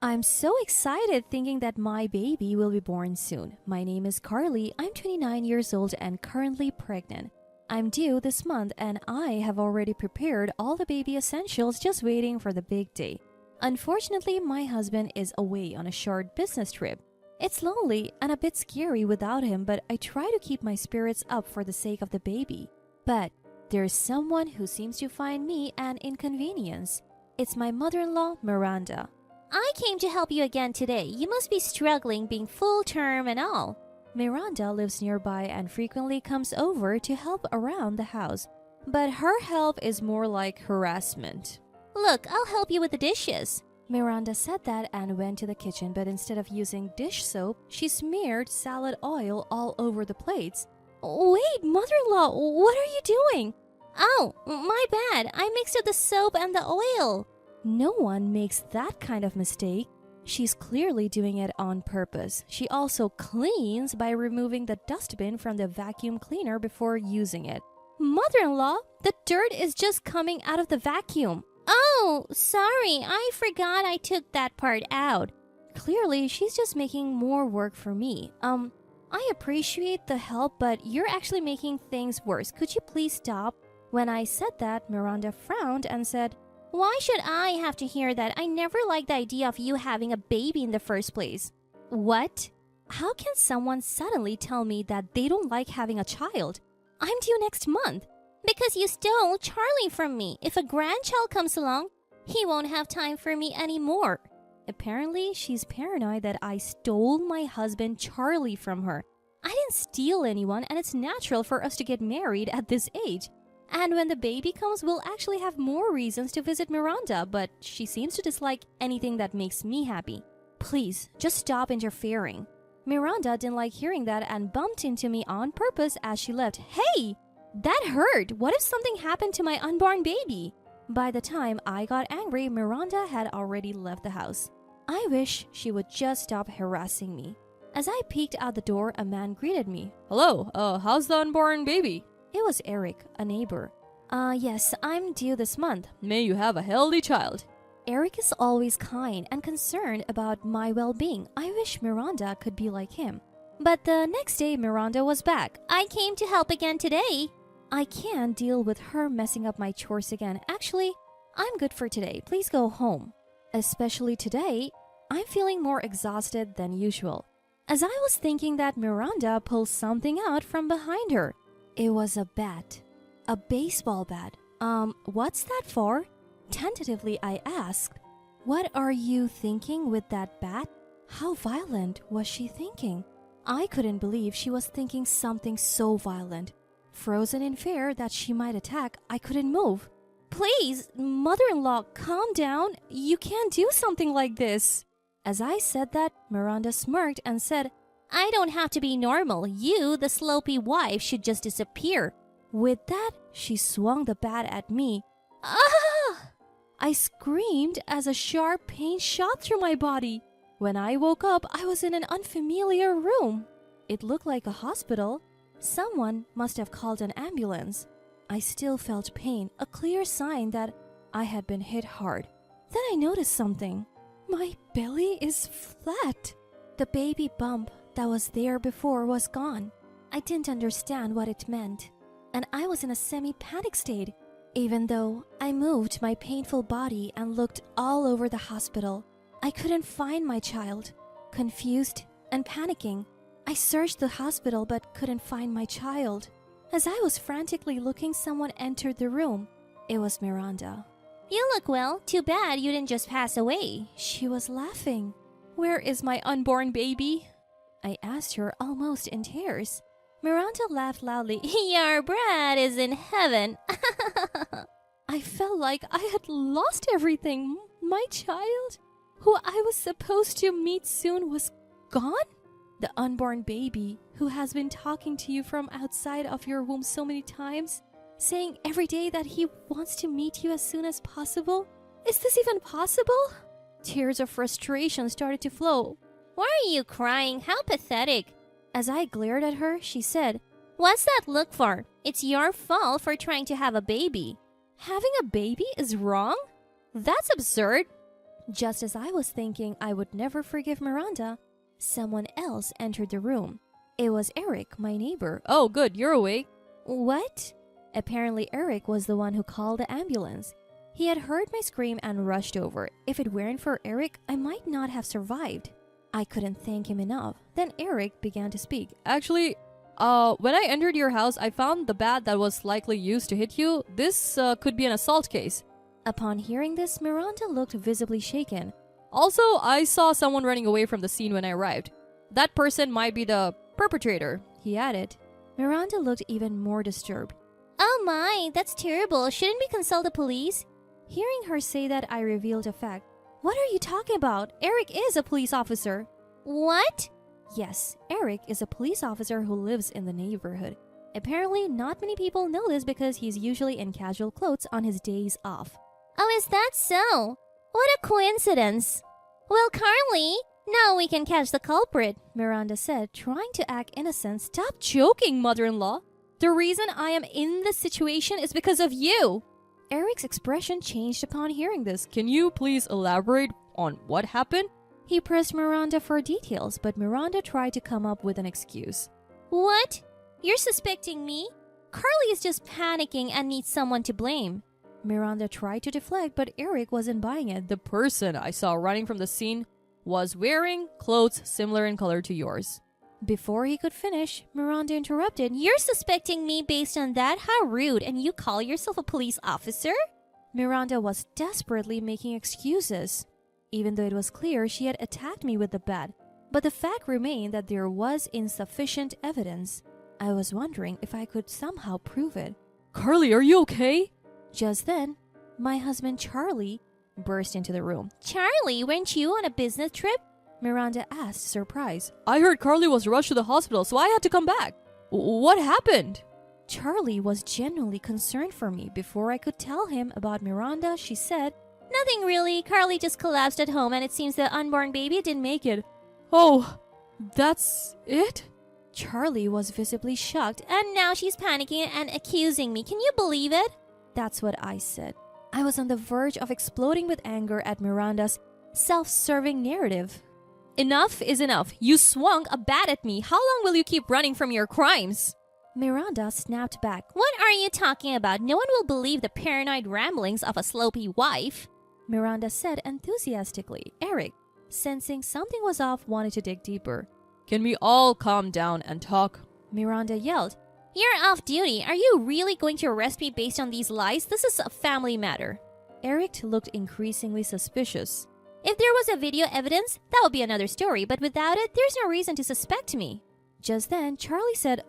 I'm so excited thinking that my baby will be born soon. My name is Carly. I'm 29 years old and currently pregnant. I'm due this month and I have already prepared all the baby essentials just waiting for the big day. Unfortunately, my husband is away on a short business trip. It's lonely and a bit scary without him, but I try to keep my spirits up for the sake of the baby. But there's someone who seems to find me an inconvenience. It's my mother-in-law, Miranda. I came to help you again today. You must be struggling being full term and all. Miranda lives nearby and frequently comes over to help around the house, but her help is more like harassment. Look, I'll help you with the dishes. Miranda said that and went to the kitchen, but instead of using dish soap, she smeared salad oil all over the plates. Wait, mother-in-law, what are you doing? Oh, my bad. I mixed up the soap and the oil. No one makes that kind of mistake. She's clearly doing it on purpose. She also cleans by removing the dustbin from the vacuum cleaner before using it. Mother-in-law, the dirt is just coming out of the vacuum. Oh, sorry. I forgot I took that part out. Clearly, she's just making more work for me. I appreciate the help, but you're actually making things worse. Could you please stop? When I said that, Miranda frowned and said, Why should I have to hear that? I never liked the idea of you having a baby in the first place. What? How can someone suddenly tell me that they don't like having a child? I'm due next month. Because you stole Charlie from me. If a grandchild comes along, he won't have time for me anymore. Apparently, she's paranoid that I stole my husband Charlie from her. I didn't steal anyone, and it's natural for us to get married at this age. And when the baby comes, we'll actually have more reasons to visit Miranda, but she seems to dislike anything that makes me happy. Please, just stop interfering. Miranda didn't like hearing that and bumped into me on purpose as she left. Hey! That hurt! What if something happened to my unborn baby? By the time I got angry, Miranda had already left the house. I wish she would just stop harassing me. As I peeked out the door, a man greeted me. Hello, how's the unborn baby? It was Eric, a neighbor. Yes, I'm due this month. May you have a healthy child. Eric is always kind and concerned about my well-being. I wish Miranda could be like him. But the next day, Miranda was back. I came to help again today. I can't deal with her messing up my chores again. Actually, I'm good for today. Please go home. Especially today, I'm feeling more exhausted than usual. As I was thinking that, Miranda pulled something out from behind her. It was a bat. A baseball bat. What's that for? Tentatively, I asked, What are you thinking with that bat? How violent was she thinking? I couldn't believe she was thinking something so violent. Frozen in fear that she might attack, I couldn't move. Please, mother-in-law, calm down. You can't do something like this. As I said that, Miranda smirked and said, I don't have to be normal. You, the slopey wife, should just disappear. With that, she swung the bat at me. Ah! I screamed as a sharp pain shot through my body. When I woke up, I was in an unfamiliar room. It looked like a hospital. Someone must have called an ambulance. I still felt pain, a clear sign that I had been hit hard. Then I noticed something. My belly is flat. The baby bump that was there before was gone. I didn't understand what it meant, and I was in a semi-panic state. Even though I moved my painful body and looked all over the hospital, I couldn't find my child. Confused and panicking, I searched the hospital but couldn't find my child. As I was frantically looking, someone entered the room. It was Miranda. You look well. Too bad you didn't just pass away. She was laughing. Where is my unborn baby? I asked her, almost in tears. Miranda laughed loudly. Your brat is in heaven. I felt like I had lost everything. My child, who I was supposed to meet soon, was gone? The unborn baby who has been talking to you from outside of your womb so many times, saying every day that he wants to meet you as soon as possible? Is this even possible? Tears of frustration started to flow. Why are you crying? How pathetic. As I glared at her, she said, What's that look for? It's your fault for trying to have a baby. Having a baby is wrong? That's absurd. Just as I was thinking I would never forgive Miranda, someone else entered the room. It was Eric, my neighbor. Oh, good, you're awake. What? Apparently, Eric was the one who called the ambulance. He had heard my scream and rushed over. If it weren't for Eric, I might not have survived. I couldn't thank him enough. Then Eric began to speak. Actually, when I entered your house, I found the bat that was likely used to hit you. This could be an assault case. Upon hearing this, Miranda looked visibly shaken. Also, I saw someone running away from the scene when I arrived. That person might be the perpetrator, he added. Miranda looked even more disturbed. Oh my, that's terrible. Shouldn't we consult the police? Hearing her say that, I revealed a fact. What are you talking about? Eric is a police officer. What? Yes, Eric is a police officer who lives in the neighborhood. Apparently, not many people know this because he's usually in casual clothes on his days off. Oh, is that so? What a coincidence. Well, Carly, now we can catch the culprit, Miranda said, trying to act innocent. Stop joking, mother-in-law. The reason I am in this situation is because of you. Eric's expression changed upon hearing this. Can you please elaborate on what happened? He pressed Miranda for details, but Miranda tried to come up with an excuse. What? You're suspecting me? Carly is just panicking and needs someone to blame. Miranda tried to deflect, but Eric wasn't buying it. The person I saw running from the scene was wearing clothes similar in color to yours. Before he could finish, Miranda interrupted. You're suspecting me based on that? How rude. And you call yourself a police officer? Miranda was desperately making excuses, even though it was clear she had attacked me with the bat. But the fact remained that there was insufficient evidence. I was wondering if I could somehow prove it. Carly, are you okay? Just then, my husband Charlie burst into the room. Charlie, weren't you on a business trip? Miranda asked, surprised. I heard Carly was rushed to the hospital, so I had to come back. What happened? Charlie was genuinely concerned for me. Before I could tell him about Miranda, she said, Nothing really. Carly just collapsed at home and it seems the unborn baby didn't make it. Oh, that's it? Charlie was visibly shocked. And now she's panicking and accusing me. Can you believe it? That's what I said. I was on the verge of exploding with anger at Miranda's self-serving narrative. Enough is enough. You swung a bat at me. How long will you keep running from your crimes? Miranda snapped back. What are you talking about? No one will believe the paranoid ramblings of a sloppy wife. Miranda said enthusiastically. Eric, sensing something was off, wanted to dig deeper. Can we all calm down and talk? Miranda yelled. You're off duty. Are you really going to arrest me based on these lies? This is a family matter. Eric looked increasingly suspicious. If there was a video evidence, that would be another story, but without it, there's no reason to suspect me. Just then, Charlie said,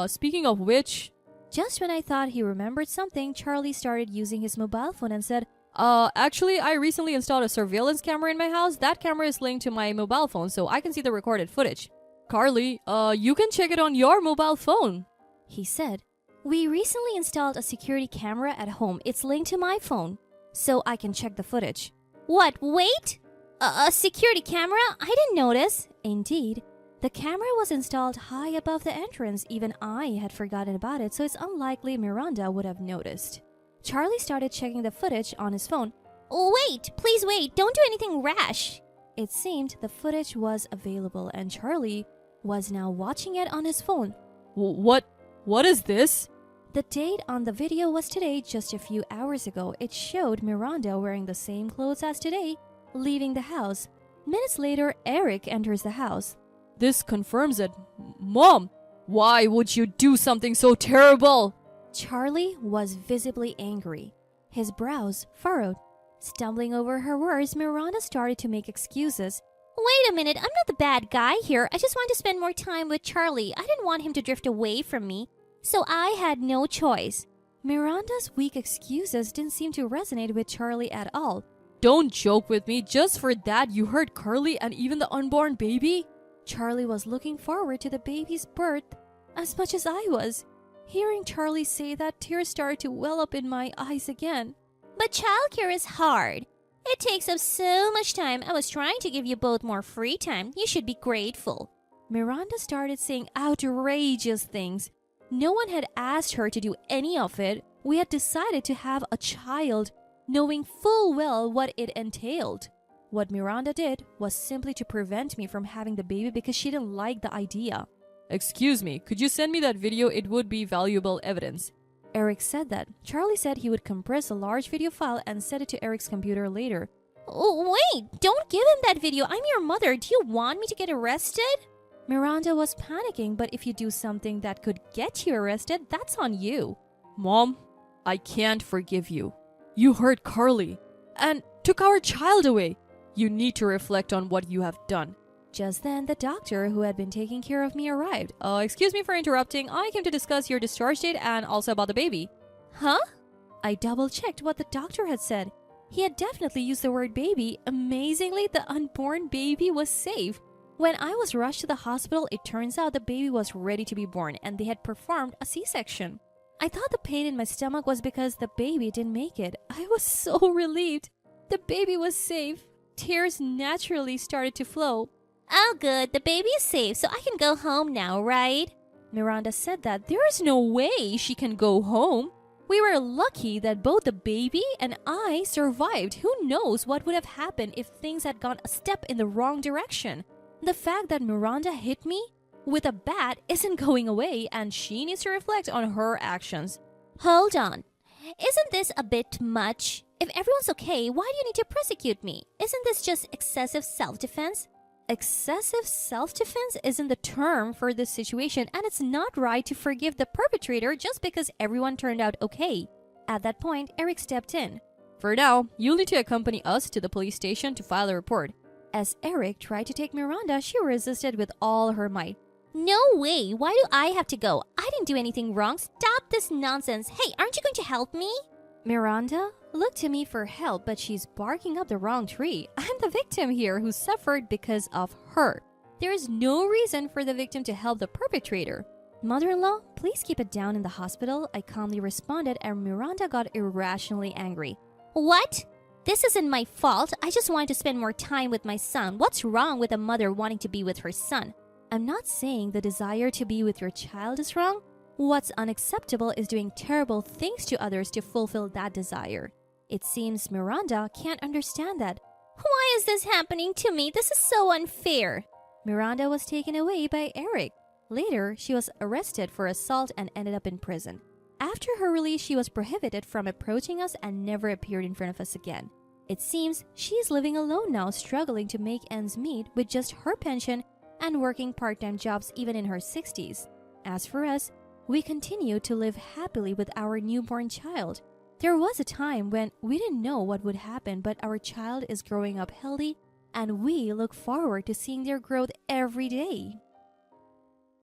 speaking of which... Just when I thought he remembered something, Charlie started using his mobile phone and said, actually, I recently installed a surveillance camera in my house. That camera is linked to my mobile phone, so I can see the recorded footage. Carly, you can check it on your mobile phone, he said. We recently installed a security camera at home. It's linked to my phone, so I can check the footage. What? Wait? A security camera? I didn't notice. Indeed. The camera was installed high above the entrance. Even I had forgotten about it, so it's unlikely Miranda would have noticed. Charlie started checking the footage on his phone. Wait, please wait. Don't do anything rash. It seemed the footage was available, and Charlie was now watching it on his phone. What is this? The date on the video was today, just a few hours ago. It showed Miranda wearing the same clothes as today, leaving the house. Minutes later, Eric enters the house. This confirms it. Mom, why would you do something so terrible? Charlie was visibly angry, his brows furrowed. Stumbling over her words, Miranda started to make excuses. Wait a minute, I'm not the bad guy here. I just want to spend more time with Charlie. I didn't want him to drift away from me, so I had no choice. Miranda's weak excuses didn't seem to resonate with Charlie at all. Don't joke with me. Just for that, you hurt Carly and even the unborn baby? Charlie was looking forward to the baby's birth as much as I was. Hearing Charlie say that, tears started to well up in my eyes again. But childcare is hard. It takes up so much time. I was trying to give you both more free time. You should be grateful. Miranda started saying outrageous things. No one had asked her to do any of it. We had decided to have a child, knowing full well what it entailed. What Miranda did was simply to prevent me from having the baby because she didn't like the idea. Excuse me, could you send me that video? It would be valuable evidence. Eric said that. Charlie said he would compress a large video file and send it to Eric's computer later. Oh, wait, don't give him that video. I'm your mother. Do you want me to get arrested? Miranda was panicking, but if you do something that could get you arrested, that's on you. Mom, I can't forgive you. You hurt Carly and took our child away. You need to reflect on what you have done. Just then, the doctor who had been taking care of me arrived. Excuse me for interrupting. I came to discuss your discharge date and also about the baby. Huh? I double-checked what the doctor had said. He had definitely used the word baby. Amazingly, the unborn baby was safe. When I was rushed to the hospital, it turns out the baby was ready to be born and they had performed a C-section. I thought the pain in my stomach was because the baby didn't make it. I was so relieved. The baby was safe. Tears naturally started to flow. Oh, good. The baby is safe, so I can go home now, right? Miranda said that there is no way she can go home. We were lucky that both the baby and I survived. Who knows what would have happened if things had gone a step in the wrong direction. The fact that Miranda hit me with a bat isn't going away, and she needs to reflect on her actions. Hold on. Isn't this a bit much? If everyone's okay, why do you need to prosecute me? Isn't this just excessive self-defense? Excessive self-defense isn't the term for this situation, and it's not right to forgive the perpetrator just because everyone turned out okay. At that point, Eric stepped in. For now, you'll need to accompany us to the police station to file a report. As Eric tried to take Miranda, she resisted with all her might. No way! Why do I have to go? I didn't do anything wrong. Stop this nonsense. Hey, aren't you going to help me? Miranda looked to me for help, but she's barking up the wrong tree. I'm the victim here who suffered because of her. There is no reason for the victim to help the perpetrator. Mother-in-law, please keep it down in the hospital, I calmly responded, and Miranda got irrationally angry. What? This isn't my fault. I just wanted to spend more time with my son. What's wrong with a mother wanting to be with her son? I'm not saying the desire to be with your child is wrong. What's unacceptable is doing terrible things to others to fulfill that desire. It seems Miranda can't understand that. Why is this happening to me? This is so unfair. Miranda was taken away by Eric. Later, she was arrested for assault and ended up in prison. After her release, she was prohibited from approaching us and never appeared in front of us again. It seems she is living alone now, struggling to make ends meet with just her pension and working part-time jobs even in her 60s. As for us, we continue to live happily with our newborn child. There was a time when we didn't know what would happen, but our child is growing up healthy, and we look forward to seeing their growth every day.